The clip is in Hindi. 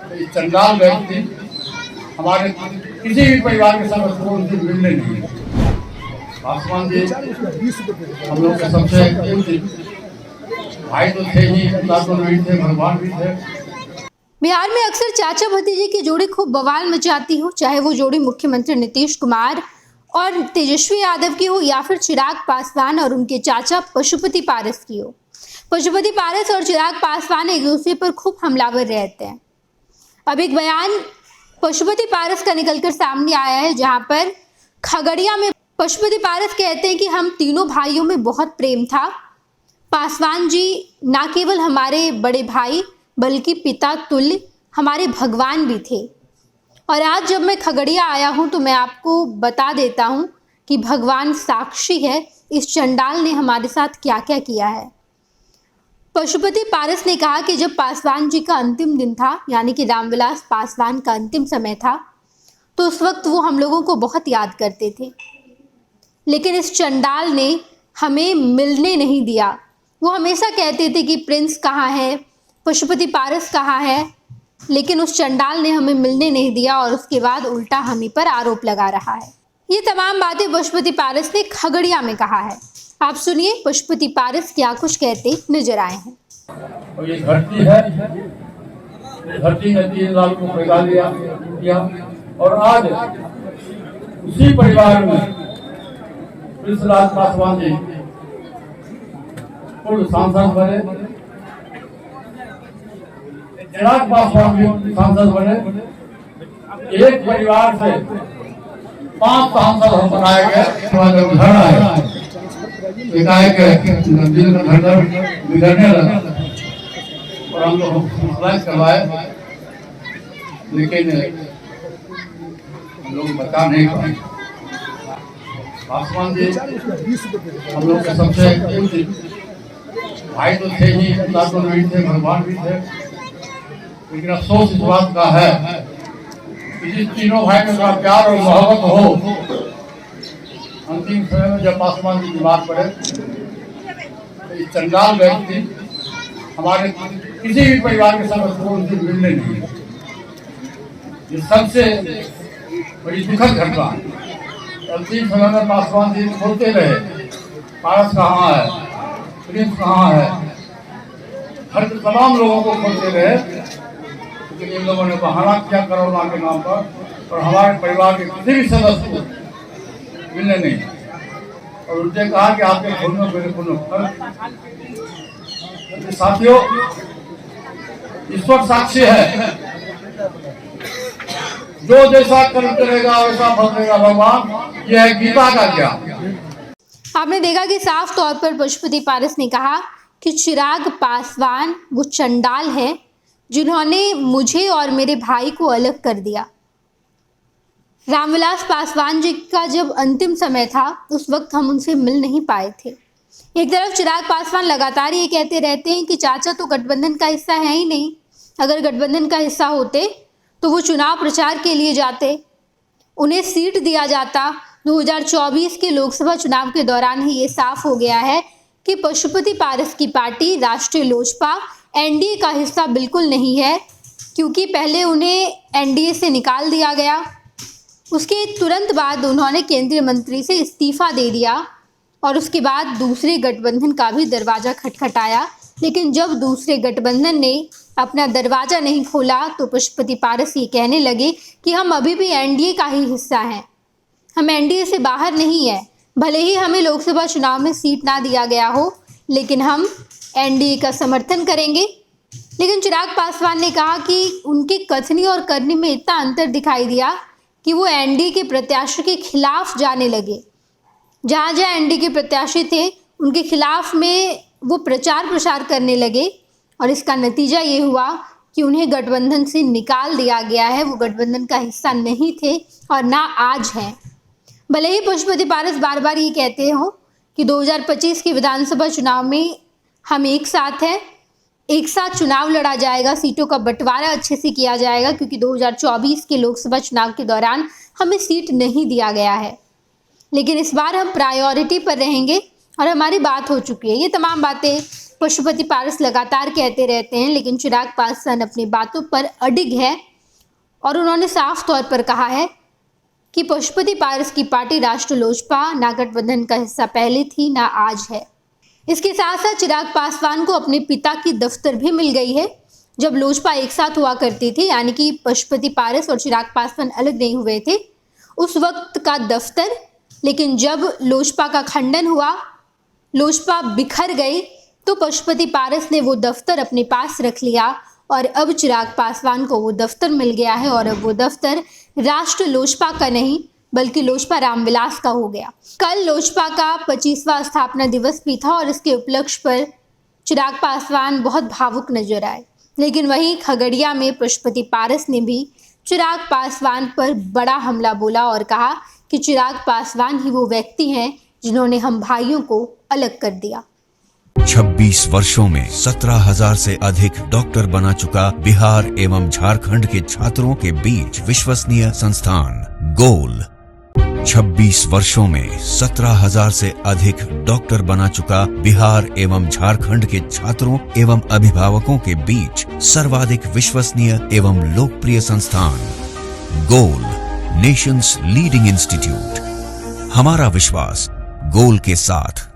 चंडाल व्यक्ति हमारे किसी भी परिवार के सदस्य को उनसे मिलने नहीं। पासवान जी हम लोग के सबसे भाई तो थे ही, तो नहीं थे, भगवान भी थे। बिहार में अक्सर चाचा भतीजे की जोड़ी खूब बवाल मचाती हो, चाहे वो जोड़ी मुख्यमंत्री नीतीश कुमार और तेजस्वी यादव की हो या फिर चिराग पासवान और उनके चाचा पशुपति पारस की हो। पशुपति पारस और चिराग पासवान एक दूसरे पर खूब हमलावर रहते हैं। अब एक बयान पशुपति पारस का निकलकर सामने आया है, जहां पर खगड़िया में पशुपति पारस कहते हैं कि हम तीनों भाइयों में बहुत प्रेम था। पासवान जी ना केवल हमारे बड़े भाई बल्कि पिता तुल्य हमारे भगवान भी थे। और आज जब मैं खगड़िया आया हूं तो मैं आपको बता देता हूं कि भगवान साक्षी है इस चंडाल ने हमारे साथ क्या क्या किया है। पशुपति पारस ने कहा कि जब पासवान जी का अंतिम दिन था, यानी कि रामविलास पासवान का अंतिम समय था, तो उस वक्त वो हम लोगों को बहुत याद करते थे, लेकिन इस चंडाल ने हमें मिलने नहीं दिया। वो हमेशा कहते थे कि प्रिंस कहाँ है, पशुपति पारस कहाँ है, लेकिन उस चंडाल ने हमें मिलने नहीं दिया और उसके बाद उल्टा हम ही पर आरोप लगा रहा है। ये तमाम बातें पशुपति पारस ने खगड़िया में कहा है। आप सुनिए पशुपति पारस क्या कुछ कहते नजर आए हैं। और ये धरती है, धरती ने 3 लाख को पैदा किया और आज उसी परिवार में पृथ्वीराज पासवान जी पूर्व सांसद बने, चिराग पासवान भी सांसद बने। एक परिवार से 5 सांसद हम बनाए गए। उदाहरण है बिगड़ने लगा और हम लोग करवाए, लेकिन हम लोग बता नहीं पाए। पासवान जी हम लोग के सबसे भाई तो थे ही, तो नहीं थे, भगवान भी थे। लेकिन अफसोस इस बात का है कि जिस तीनों भाई में का प्यार और मोहब्बत हो, अंतिम समय में जब पासवान जी बीमार पड़े तो ये चंडाल व्यक्ति हमारे किसी भी परिवार के सदस्य को उनसे मिलने नहीं। ये सबसे बड़ी दुखद घटना। अंतिम समय में पासवान जी बोलते रहे, पारस कहाँ है, प्रिंस कहाँ है, हर तमाम लोगों को खोजते रहे, लेकिन इन लोगों ने बहाना किया कोरोना के नाम पर और हमारे परिवार के किसी भी सदस्य को मिलने नहीं। और उनसे कहा कि आपके खून में मेरे खून में फर्क। साथियों, ईश्वर साक्षी है, जो जैसा कर्म करेगा वैसा फल देगा भगवान। यह है गीता का ज्ञान। आपने देखा कि साफ तौर पर पशुपति पारस ने कहा कि चिराग पासवान वो चंडाल है जिन्होंने मुझे और मेरे भाई को अलग कर दिया। रामविलास पासवान जी का जब अंतिम समय था उस वक्त हम उनसे मिल नहीं पाए थे। एक तरफ चिराग पासवान लगातार ये कहते रहते हैं कि चाचा तो गठबंधन का हिस्सा है ही नहीं, अगर गठबंधन का हिस्सा होते तो वो चुनाव प्रचार के लिए जाते, उन्हें सीट दिया जाता। 2024 के लोकसभा चुनाव के दौरान ही ये साफ हो गया है कि पशुपति पारस की पार्टी राष्ट्रीय लोजपा एनडीए का हिस्सा बिल्कुल नहीं है, क्योंकि पहले उन्हें एनडीए से निकाल दिया गया। उसके तुरंत बाद उन्होंने केंद्रीय मंत्री से इस्तीफा दे दिया और उसके बाद दूसरे गठबंधन का भी दरवाज़ा खटखटाया। लेकिन जब दूसरे गठबंधन ने अपना दरवाज़ा नहीं खोला तो पशुपति पारस ये कहने लगे कि हम अभी भी एनडीए का ही हिस्सा हैं, हम एनडीए से बाहर नहीं है। भले ही हमें लोकसभा चुनाव में सीट ना दिया गया हो, लेकिन हम एनडीए का समर्थन करेंगे। लेकिन चिराग पासवान ने कहा कि उनके कथनी और करनी में इतना अंतर दिखाई दिया कि वो एनडीए के प्रत्याशी के खिलाफ जाने लगे। जहाँ जहाँ एनडीए के प्रत्याशी थे उनके खिलाफ में वो प्रचार प्रसार करने लगे और इसका नतीजा ये हुआ कि उन्हें गठबंधन से निकाल दिया गया है। वो गठबंधन का हिस्सा नहीं थे और ना आज हैं। भले ही पशुपति पारस बार बार ये कहते हो कि 2025 के विधानसभा चुनाव में हम एक साथ हैं, एक साथ चुनाव लड़ा जाएगा, सीटों का बंटवारा अच्छे से किया जाएगा, क्योंकि 2024 के लोकसभा चुनाव के दौरान हमें सीट नहीं दिया गया है, लेकिन इस बार हम प्रायोरिटी पर रहेंगे और हमारी बात हो चुकी है। ये तमाम बातें पशुपति पारस लगातार कहते रहते हैं, लेकिन चिराग पासवान अपनी बातों पर अडिग है और उन्होंने साफ तौर पर कहा है कि पशुपति पारस की पार्टी राष्ट्र लोजपा ना गठबंधन का हिस्सा पहले थी ना आज है। इसके साथ साथ चिराग पासवान को अपने पिता की दफ्तर भी मिल गई है। जब लोजपा एक साथ हुआ करती थी, यानी कि पशुपति पारस और चिराग पासवान अलग नहीं हुए थे, उस वक्त का दफ्तर, लेकिन जब लोजपा का खंडन हुआ, लोजपा बिखर गई, तो पशुपति पारस ने वो दफ्तर अपने पास रख लिया और अब चिराग पासवान को वो दफ्तर मिल गया है और अब वो दफ्तर राष्ट्र लोजपा का नहीं बल्कि लोजपा रामविलास का हो गया। कल लोजपा का 25वां स्थापना दिवस भी था और इसके उपलक्ष्य पर चिराग पासवान बहुत भावुक नजर आए, लेकिन वहीं खगड़िया में पशुपति पारस ने भी चिराग पासवान पर बड़ा हमला बोला और कहा कि चिराग पासवान ही वो व्यक्ति हैं जिन्होंने हम भाइयों को अलग कर दिया। 26 वर्षों में 17,000 से अधिक डॉक्टर बना चुका बिहार एवं झारखंड के छात्रों के बीच विश्वसनीय संस्थान गोल। 26 वर्षों में 17,000 से अधिक डॉक्टर बना चुका बिहार एवं झारखंड के छात्रों एवं अभिभावकों के बीच सर्वाधिक विश्वसनीय एवं लोकप्रिय संस्थान गोल, नेशंस लीडिंग इंस्टीट्यूट। हमारा विश्वास गोल के साथ।